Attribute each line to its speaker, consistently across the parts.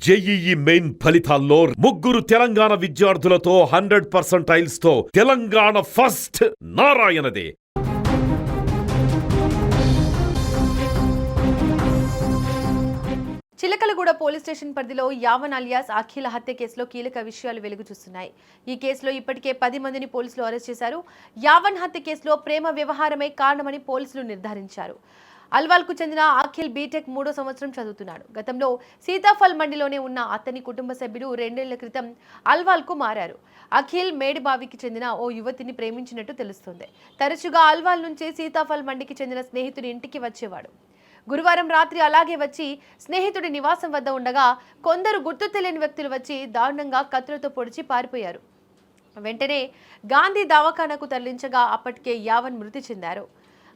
Speaker 1: JEE main ఫలితాల్లో ముగ్గురు తెలంగాణ విద్యార్థులతో 100% తో తెలంగాణ ఫస్ట్ నారాయణదే.
Speaker 2: చిలకలగూడ పోలీస్ స్టేషన్ పరిధిలో యావన్ అలియాస్ అఖిల్ హత్య కేసులో కీలక విషయాలు వెలుగు చూస్తున్నాయి. ఈ కేసులో ఇప్పటికే 10 మందిని పోలీసులు అరెస్ట్ చేశారు. యావన్ హత్య కేసులో ప్రేమ వ్యవహారమే కారణమని పోలీసులు నిర్ధారించారు. అల్వాల్కు చెందిన అఖిల్ బీటెక్ 3వ సంవత్సరం చదువుతున్నాడు. గతంలో సీతాఫల్ మండిలోనే ఉన్న అతని కుటుంబ సభ్యులు 2 ఏళ్ల క్రితం అల్వాల్కు మారారు. అఖిల్ మేడిబావికి చెందిన ఓ యువతిని ప్రేమించినట్టు తెలుస్తుంది. తరచుగా అల్వాల్ నుంచి సీతాఫల్ మండికి చెందిన స్నేహితుడి ఇంటికి వచ్చేవాడు. గురువారం రాత్రి అలాగే వచ్చి స్నేహితుడి నివాసం వద్ద ఉండగా కొందరు గుర్తు తెలియని వ్యక్తులు వచ్చి దారుణంగా కత్తులతో పొడిచి పారిపోయారు. వెంటనే గాంధీ దవాఖానాకు తరలించగా అప్పటికే యావన్ మృతి చెందారు.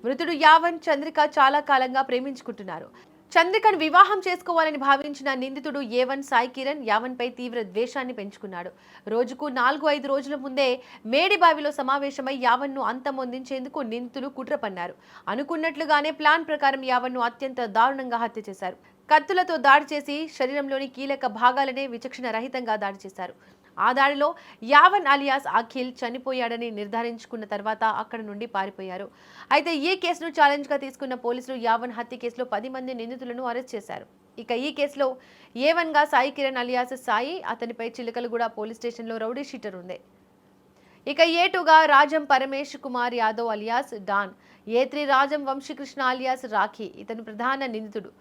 Speaker 2: మృతుడు యావన్ చంద్రిక చాలా కాలంగా ప్రేమించుకుంటున్నారు. చంద్రికను వివాహం చేసుకోవాలని భావించిన నిందితుడు ఏవన్ సాయి కిరణ్ యావన్పై తీవ్ర ద్వేషాన్ని పెంచుకున్నాడు. రోజుకు 4-5 రోజుల ముందే మేడిబావిలో సమావేశమై యావన్ను అంతమొందించేందుకు నిందితులు కుట్ర పన్నారు. అనుకున్నట్లుగానే ప్లాన్ ప్రకారం యావన్ను అత్యంత దారుణంగా హత్య చేశారు. కత్తులతో దాడి చేసి శరీరంలోని కీలక భాగాలనే విచక్షణ రహితంగా దాడి చేశారు. ఆ దాడిలో యావన్ అలియాస్ అఖిల్ చనిపోయాడని నిర్ధారించుకున్న తర్వాత అక్కడి నుండి పారిపోయారు. అయితే ఈ కేసును ఛాలెంజ్గా తీసుకున్న పోలీసులు యావన్ హత్య కేసులో 10 మంది నిందితులను అరెస్ట్ చేశారు. ఇక ఈ కేసులో ఏవన్గా సాయి కిరణ్ అలియాస్ సాయి, అతనిపై చిలకలగూడ పోలీస్ స్టేషన్లో రౌడీ షీటర్ ఉంది. ఇక ఏ2గా రాజం పరమేష్ కుమార్ యాదవ్ అలియాస్ డాన్, ఏ3 రాజం వంశీకృష్ణ అలియాస్ రాఖీ, ఇతను ప్రధాన నిందితుడు.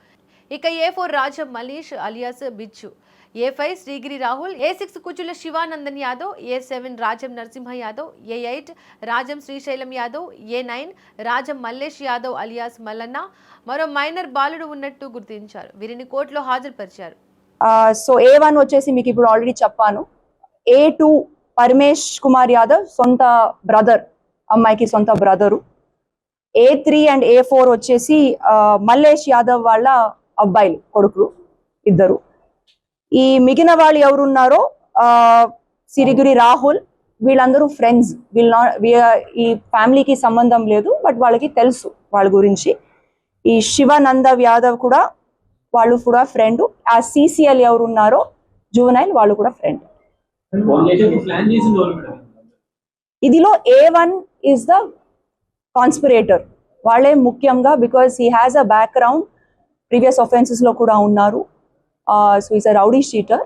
Speaker 2: ఇక ఏ4 రాజం మలీష్ అలియాస్ బిచ్చు, ఏ5 శ్రీగిరి రాహుల్, ఏ6 కుచుల శివానందన్ యాదవ్, ఏ7 Rajam Narasimha Yadav, A eight Rajam Srisailam Yadav, A nine Rajam Mallesh Yadav alias Mallanna, మరో మైనర్ బాలుడు ఉన్నట్టు గుర్తించారు. వీరిని కోర్టులో హాజరుపరిచారు.
Speaker 3: సో ఏ1 వచ్చేసి మీకు ఇప్పుడు ఆల్రెడీ చెప్పాను. ఏ2 పరమేష్ కుమార్ యాదవ్ సొంత బ్రదర్, అమ్మాయికి సొంత బ్రదరు. ఏ3 అండ్ ఏ4 వచ్చేసి మల్లేష్ యాదవ్ వాళ్ళ అబ్బాయిలు, కొడుకులు ఇద్దరు. ఈ మిగిలిన వాళ్ళు ఎవరున్నారో సిరిగిరి రాహుల్, వీళ్ళందరూ ఫ్రెండ్స్. ఈ ఫ్యామిలీకి సంబంధం లేదు, బట్ వాళ్ళకి తెలుసు వాళ్ళ గురించి. ఈ శివానంద యాదవ్ కూడా, వాళ్ళు కూడా ఫ్రెండ్. ఆ సిసిఎల్ ఎవరున్నారో జువెనైల్, వాళ్ళు కూడా ఫ్రెండ్. ఇదిలో ఏ1 ఈస్ ద కాన్స్పిరేటర్. వాళ్ళే ముఖ్యంగా, because he has a background, previous offences లో కూడా ఉన్నారు. So is a rowdy sheeter.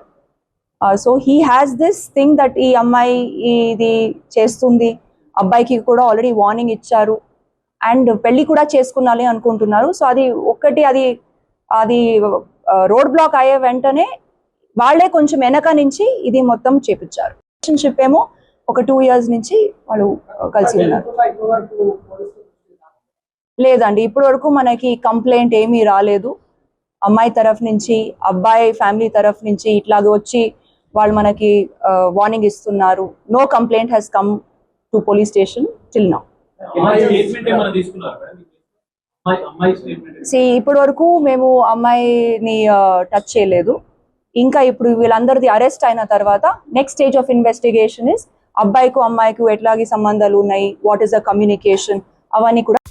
Speaker 3: So he has this thing that ఈ అమ్మాయి ఇది చేస్తుంది. అబ్బాయికి కూడా ఆల్రెడీ వార్నింగ్ ఇచ్చారు అండ్ పెళ్లి కూడా చేసుకున్నాలి అనుకుంటున్నారు. సో అది ఒక్కటి, అది రోడ్ బ్లాక్ అయ్యే వెంటనే వాళ్ళే కొంచెం వెనక నుంచి ఇది మొత్తం చేపించారు. రిలేషన్షిప్ ఏమో ఒక 2 years నుంచి వాళ్ళు కలిసి ఉన్నారు. లేదండి, ఇప్పటి వరకు మనకి కంప్లైంట్ ఏమీ రాలేదు. అమ్మాయి తరఫు నుంచి, అబ్బాయి ఫ్యామిలీ తరఫు నుంచి ఇట్లాగే వచ్చి వాళ్ళు మనకి వార్నింగ్ ఇస్తున్నారు. No complaint has come to police station till now. ఇప్పటి వరకు మేము అమ్మాయిని టచ్ చేయలేదు. ఇంకా ఇప్పుడు వీళ్ళందరిది అరెస్ట్ అయిన తర్వాత next stage of investigation is అబ్బాయికు అమ్మాయికు ఎట్లాగే సంబంధాలు ఉన్నాయి, వాట్ ఈస్ ద కమ్యూనికేషన్, అవన్నీ కూడా